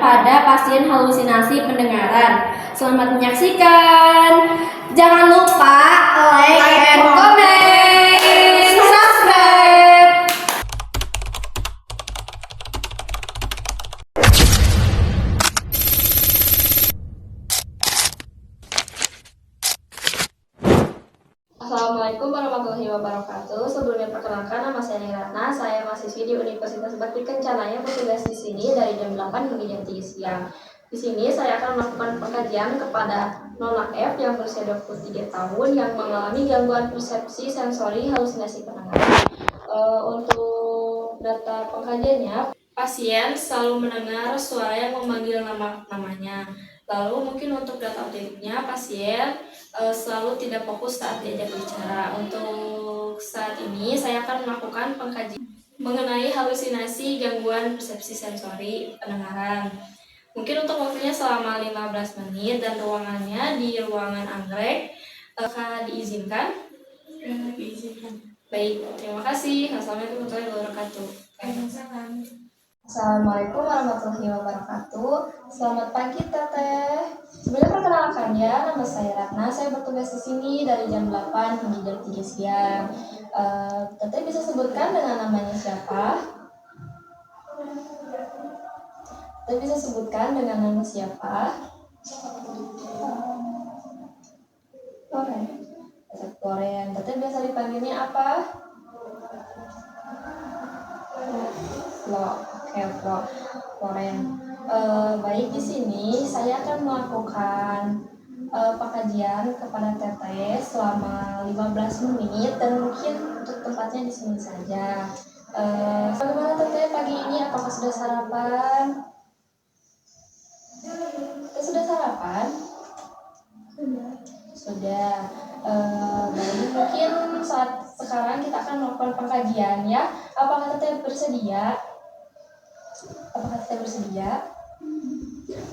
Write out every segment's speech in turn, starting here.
pada pasien halusinasi pendengaran. Selamat menyaksikan. Jangan lupa like and comment, subscribe. Assalamualaikum warahmatullahi wabarakatuh. Sebelumnya perkenalkan, nama saya Nirana. Saya mahasiswi di Universitas Bakti Kencana yang bertugas di sini dari jam 8 hingga jam 3 siang. Di sini saya akan melakukan pengkajian kepada Nona F yang berusia 23 tahun yang mengalami gangguan persepsi sensori halusinasi pendengaran. Untuk data pengkajiannya, pasien selalu mendengar suara yang memanggil namanya. Lalu mungkin untuk data objektifnya, pasien selalu tidak fokus saat diajak bicara. Untuk saat ini saya akan melakukan pengkajian mengenai halusinasi gangguan persepsi sensori pendengaran. Mungkin untuk waktunya selama 15 menit dan ruangannya di ruangan anggrek. Apakah diizinkan? Diizinkan. Baik, terima kasih. Assalamualaikum warahmatullahi wabarakatuh. Assalamualaikum warahmatullahi wabarakatuh. Selamat pagi Teteh. Sebelum perkenalkannya, nama saya Ratna. Saya bertugas di sini dari jam 8 hingga jam 3 siang. Teteh bisa sebutkan dengan namanya siapa? Teteh bisa sebutkan dengan nama siapa? Loren. Teteh Loren. Teteh biasa dipanggilnya apa? Flo. Oke, Flo. Loren. Baik, di sini saya akan melakukan pengkajian kepada Teteh selama 15 menit dan mungkin untuk tempatnya di sini saja. Bagaimana Teteh pagi ini? Apakah sudah sarapan? Teteh sudah sarapan? Sudah. Baik, mungkin saat sekarang kita akan melakukan pengkajian ya. Apakah Teteh bersedia?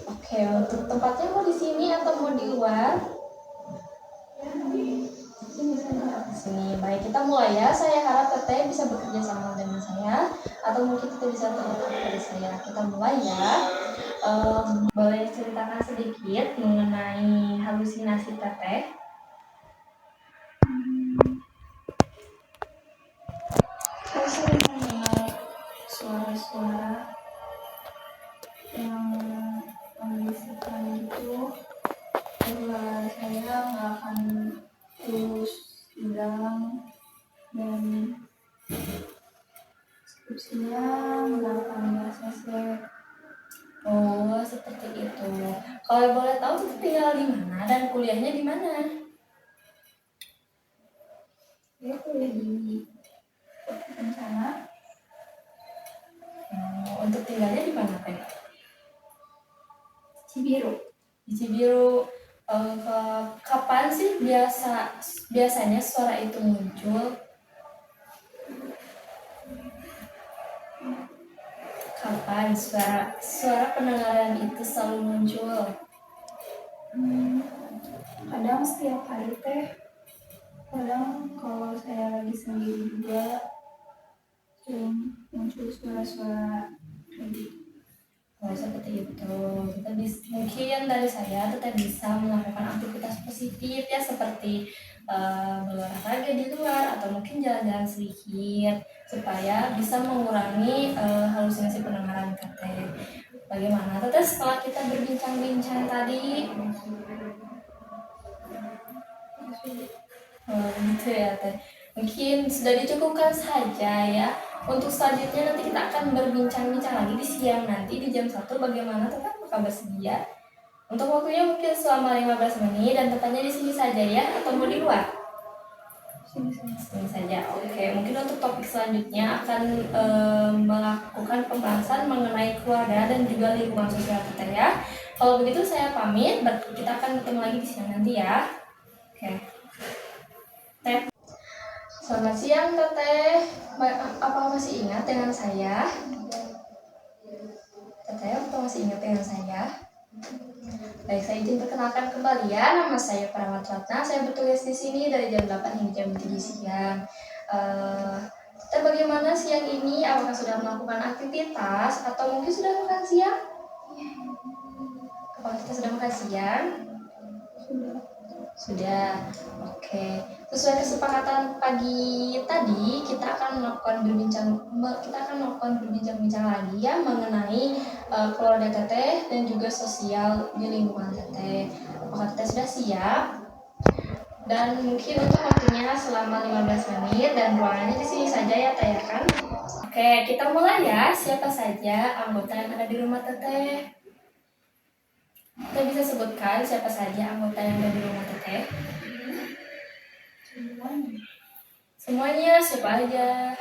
Oke, untuk tempatnya mau di sini atau mau di luar? Di sini. Baik, kita mulai ya. Saya harap Teteh bisa bekerja sama dengan saya atau mungkin Teteh bisa terdekat pada saya. Kita mulai ya. Boleh ceritakan sedikit mengenai halusinasi Teteh? Saya sering mendengar suara-suara yang membisikkan itu. Saya nggak akan terus bilang dan skripsinya nggak akan selesai. Oh, seperti itu. Kalau boleh tahu tuh tinggal di mana dan kuliahnya di mana? Saya kuliah di Kencana. Untuk tinggalnya di mana, Teh? Cibiru. Di Cibiru. Kapan sih biasanya suara itu muncul? Kapan suara pendengaran itu selalu muncul? Kadang setiap hari Teh. Kadang kalau saya lagi sendiri juga muncul suara-suara kayak gitu. Oh, seperti itu. Mungkin dari saya tetap bisa melakukan aktivitas positif ya, seperti berolahraga di luar atau mungkin jalan-jalan sedikit supaya bisa mengurangi halusinasi pendengaran Teteh. Bagaimana Teteh setelah kita berbincang-bincang tadi? Gitu ya Teh. Mungkin sudah dicukupkan saja ya. Untuk selanjutnya nanti kita akan berbincang-bincang lagi di siang nanti di jam 1. Bagaimana Teteh, apakah bersedia? Untuk waktunya mungkin selama 15 menit dan tepatnya di sini saja ya, atau mau di luar? Sini saja. Oke, mungkin untuk topik selanjutnya akan melakukan pembahasan mengenai keluarga dan juga lingkungan sosial Teteh ya. Kalau begitu saya pamit, kita akan ketemu lagi di siang nanti ya. Oke. Selamat siang Teteh. Apa masih ingat dengan saya? Teteh, apa masih ingat dengan saya? Baik, saya izin perkenalkan kembali ya. Nama saya Pramat Ratna. Saya bertugas di sini dari jam 8 hingga jam 3 siang. Teteh, bagaimana siang ini? Apakah sudah melakukan aktivitas atau mungkin sudah makan siang? Apakah kita sudah makan siang? Sudah. Oke. Sesuai kesepakatan pagi tadi, kita akan melakukan berbincang-bincang lagi ya mengenai keluarga Teteh dan juga sosial di lingkungan Teteh. Apakah Teteh sudah siap? Dan mungkin untuk waktunya selama 15 menit dan ruangannya di sini saja ya Teh ya kan? Oke, kita mulai ya. Siapa saja anggota yang ada di rumah Teteh? Kita bisa sebutkan siapa saja anggota yang ada di rumah Teteh? Semuanya siapa aja?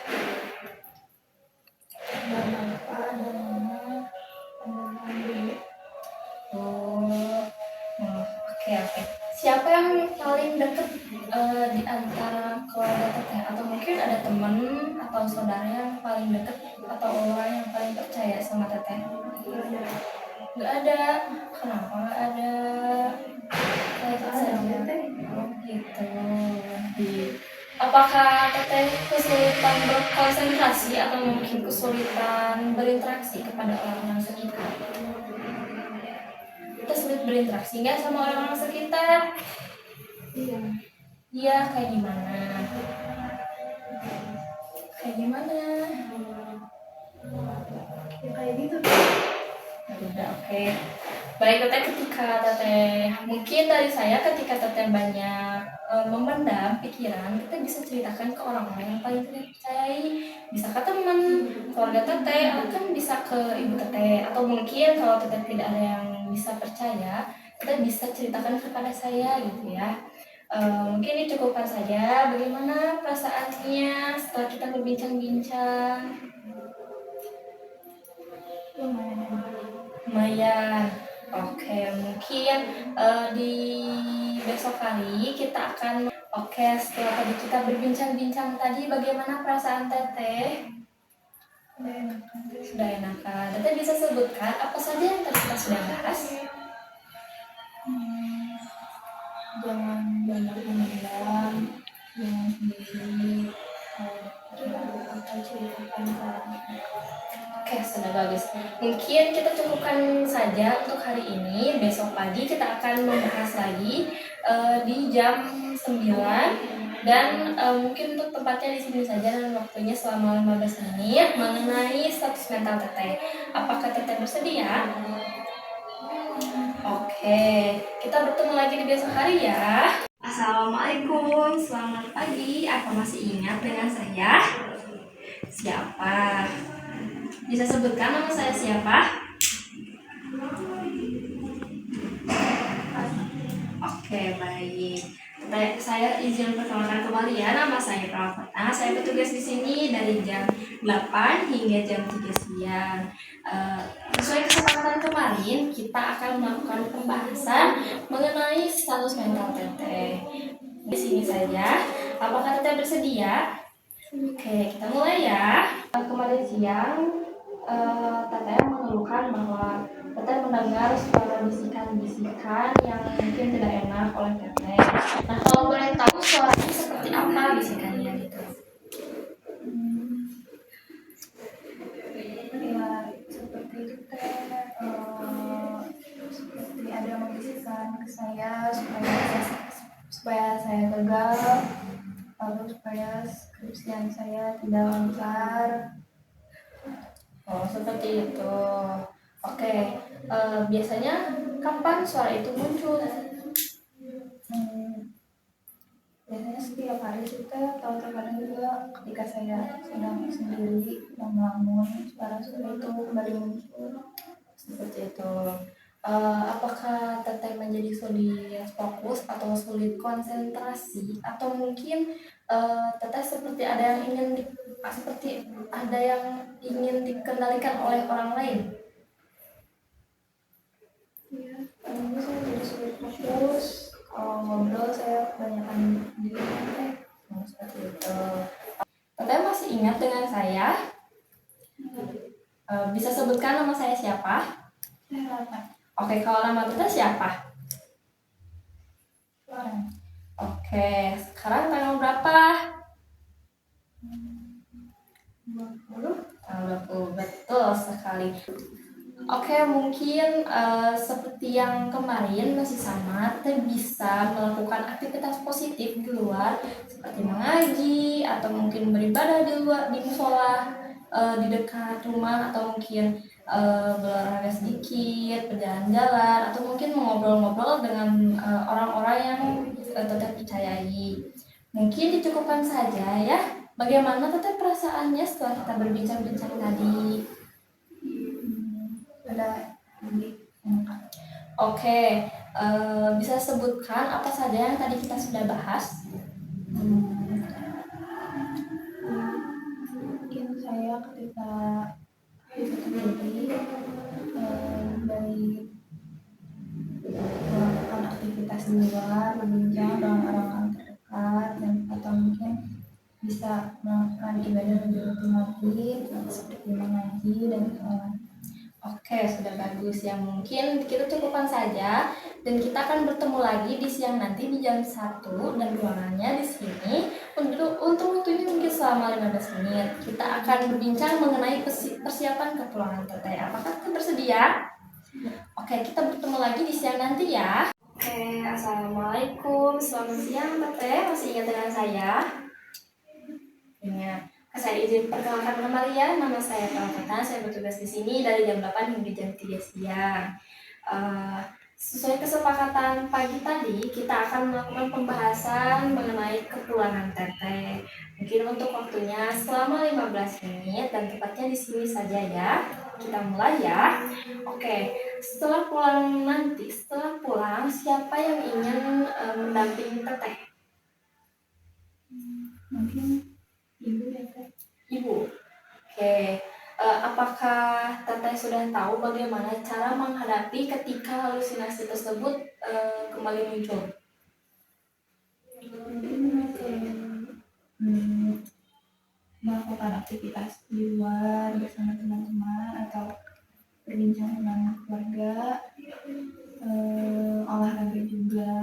Ada bapak, ada mama, ada ibu. Oke. Siapa yang paling dekat di antara keluarga Teteh? Atau mungkin ada teman atau saudara yang paling dekat atau orang yang paling percaya sama Teteh? Nggak ada. Kenapa nggak ada? Kayak gitu saja. Oh gitu. Apakah Teteh kesulitan berkonsentrasi atau mungkin kesulitan berinteraksi kepada orang-orang sekitar? Kita sulit berinteraksi nggak sama orang-orang sekitar? Iya. Iya, kayak gimana? Kayak gimana? Ya kayak gitu. Ya udah, oke. Baik, Teteh, ketika Teteh mungkin dari saya ketika Teteh banyak memendam pikiran, kita bisa ceritakan ke orang-orang yang paling Teteh percayai. Bisa ke teman, keluarga Teteh, atau kan bisa ke ibu Teteh. Atau mungkin kalau Teteh tidak ada yang bisa percaya, Teteh bisa ceritakan kepada saya gitu ya. Mungkin dicukupkan saja. Bagaimana perasaannya setelah kita berbincang-bincang? Lumayan. Oke, mungkin di besok hari kita akan. Oke, setelah tadi kita berbincang-bincang tadi, bagaimana perasaan Teteh? Sudah enakan. Teteh bisa sebutkan apa saja yang tadi kita sudah bahas? Jangan banyak memendam, jangan sendiri, atau ceritakan ke Oke, sudah bagus. Mungkin kita cukupkan saja untuk hari ini. Besok pagi kita akan membahas lagi di jam 9 dan mungkin untuk tempatnya di sini saja dan waktunya selama 15 menit mengenai status mental Teteh. Apakah Teteh bersedia? Oke, kita bertemu lagi di besok hari ya. Assalamualaikum, selamat pagi. Apa masih ingat dengan saya? Siapa? Bisa sebutkan nama saya siapa? Oke, baik. Saya izin perkenalkan kembali ya. Nama saya Pravata. Saya bertugas di sini dari jam 8 hingga jam 3 siang. Sesuai kesepakatan kemarin, kita akan melakukan pembahasan mengenai status mental Teteh. Di sini saja. Apakah Teteh bersedia? Oke, kita mulai ya. Kemarin siang, Teteh mengeluhkan bahwa Teteh mendengar suara bisikan-bisikan yang mungkin tidak enak oleh Teteh. Nah, kalau boleh tahu suaranya seperti apa bisikannya gitu? ya seperti itu teh, seperti ada yang membisikkan ke saya supaya saya gagal, lalu supaya skripsian saya tidak lancar. Oh, seperti itu. Oke, biasanya kapan suara itu muncul? Biasanya setiap hari kita atau terkadang juga ketika saya sedang sendiri dan melamun, suara-suara itu kembali muncul. Seperti itu. Apakah Teteh menjadi sulit fokus atau sulit konsentrasi atau mungkin Teteh seperti ada yang ingin dikendalikan oleh orang lain? Iya, kadang saya jadi sulit fokus. Kalau ngobrol saya kebanyakan diri teh. Seperti itu. Teteh masih ingat dengan saya? Bisa sebutkan nama saya siapa? Saya rata. Oke, kalau nama Teteh siapa? Orang. Oke, sekarang tanggal berapa? 20. Tanggal 20, betul sekali. Oke, mungkin seperti yang kemarin masih sama, kita bisa melakukan aktivitas positif di luar seperti mengaji atau mungkin beribadah di luar di musola di dekat rumah, atau mungkin berolahraga sedikit, berjalan-jalan, atau mungkin ngobrol-ngobrol dengan orang-orang yang teteh percayai. Mungkin dicukupkan saja ya. Bagaimana teteh perasaannya setelah kita berbincang-bincang tadi? Ada Oke, bisa sebutkan apa saja yang tadi kita sudah bahas? mungkin saya ketika terjadi dari melakukan aktivitas di luar, berbincang dengan orang-orang terdekat, dan atau mungkin bisa melakukan ibadah lebih rutin lagi seperti mengaji dan sholat. Oke, sudah bagus ya. Mungkin kita cukupkan saja, dan kita akan bertemu lagi di siang nanti di jam 1, dan ruangannya di sini untuk waktunya mungkin selama 15 menit. Kita akan berbincang mengenai persiapan kepulangan teteh. Apakah teteh bersedia? Oke, kita bertemu lagi di siang nanti ya. Oke, assalamualaikum. Selamat siang teteh. Masih ingat dengan saya? Ya. Saya izin perkenalkan kembali ya, nama saya Pravata, saya bertugas di sini dari jam 8 hingga jam 3 siang. Sesuai kesepakatan pagi tadi, kita akan melakukan pembahasan mengenai kepulangan teteh. Mungkin untuk waktunya selama 15 menit, dan tepatnya di sini saja ya. Kita mulai ya. Oke, setelah pulang, siapa yang ingin mendampingi teteh? Mungkin ibu ya Teh. Ibu. Oke. Apakah teteh sudah tahu bagaimana cara menghadapi ketika halusinasi tersebut kembali muncul? Mungkin melakukan aktivitas di luar bersama teman-teman atau berbincang dengan keluarga, olahraga juga,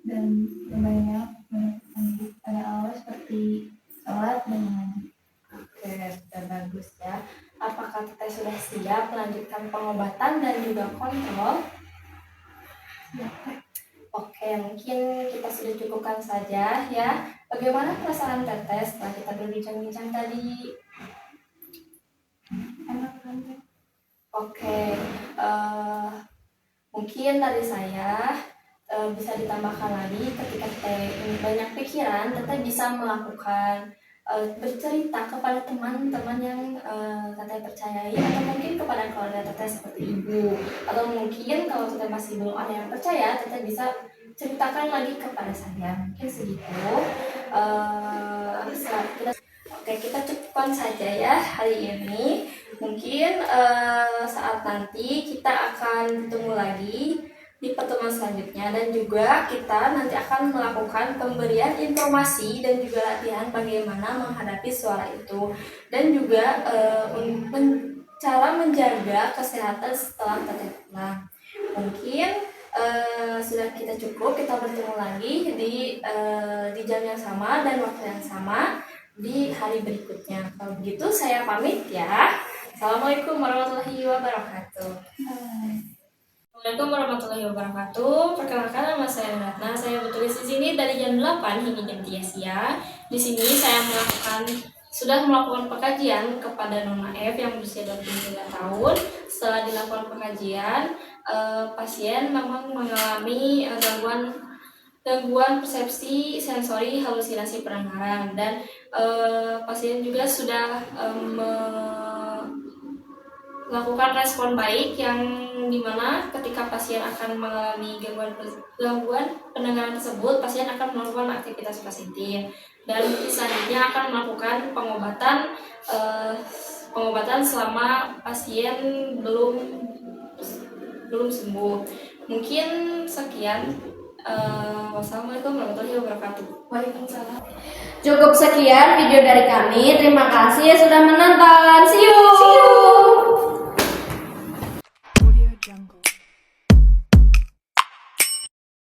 dan banyak melakukan pada Allah seperti sholat dan mengaji. Oke, sudah bagus ya. Apakah teteh sudah siap melanjutkan pengobatan dan juga kontrol? Oke, mungkin kita sudah cukupkan saja ya. Bagaimana perasaan teteh setelah kita berbincang-bincang tadi? Enak kan Teh? Oke, mungkin dari saya bisa ditambahkan lagi, ketika teteh banyak pikiran, teteh bisa melakukan bercerita kepada teman-teman yang teteh percayai, atau mungkin kepada keluarga teteh seperti ibu, atau mungkin kalau teteh masih belum ada yang percaya, teteh bisa ceritakan lagi kepada saya. Mungkin segitu. Oke, kita cukupkan saja ya hari ini. Mungkin saat nanti kita akan bertemu lagi di pertemuan selanjutnya, dan juga kita nanti akan melakukan pemberian informasi dan juga latihan bagaimana menghadapi suara itu, dan juga cara menjaga kesehatan setelah teteh pulang. Mungkin sudah kita cukup, kita bertemu lagi di jam yang sama dan waktu yang sama di hari berikutnya. Kalau begitu saya pamit ya. Assalamualaikum warahmatullahi wabarakatuh. Assalamualaikum warahmatullahi wabarakatuh. Perkenalkan, nama saya Ratna. Saya bertugas di sini dari jam 8 hingga jam 3 siang. Di sini saya sudah melakukan pengkajian kepada Nona F yang berusia 23 tahun. Setelah dilakukan pengkajian, pasien memang mengalami gangguan persepsi sensori halusinasi pendengaran, dan pasien juga sudah melakukan respon baik, yang dimana ketika pasien akan mengalami gangguan pendengaran tersebut, pasien akan melakukan aktivitas positif, dan selanjutnya akan melakukan pengobatan selama pasien belum sembuh. Mungkin sekian. Wassalamualaikum warahmatullahi wabarakatuh. Waalaikumsalam. Cukup sekian video dari kami. Terima kasih sudah menonton.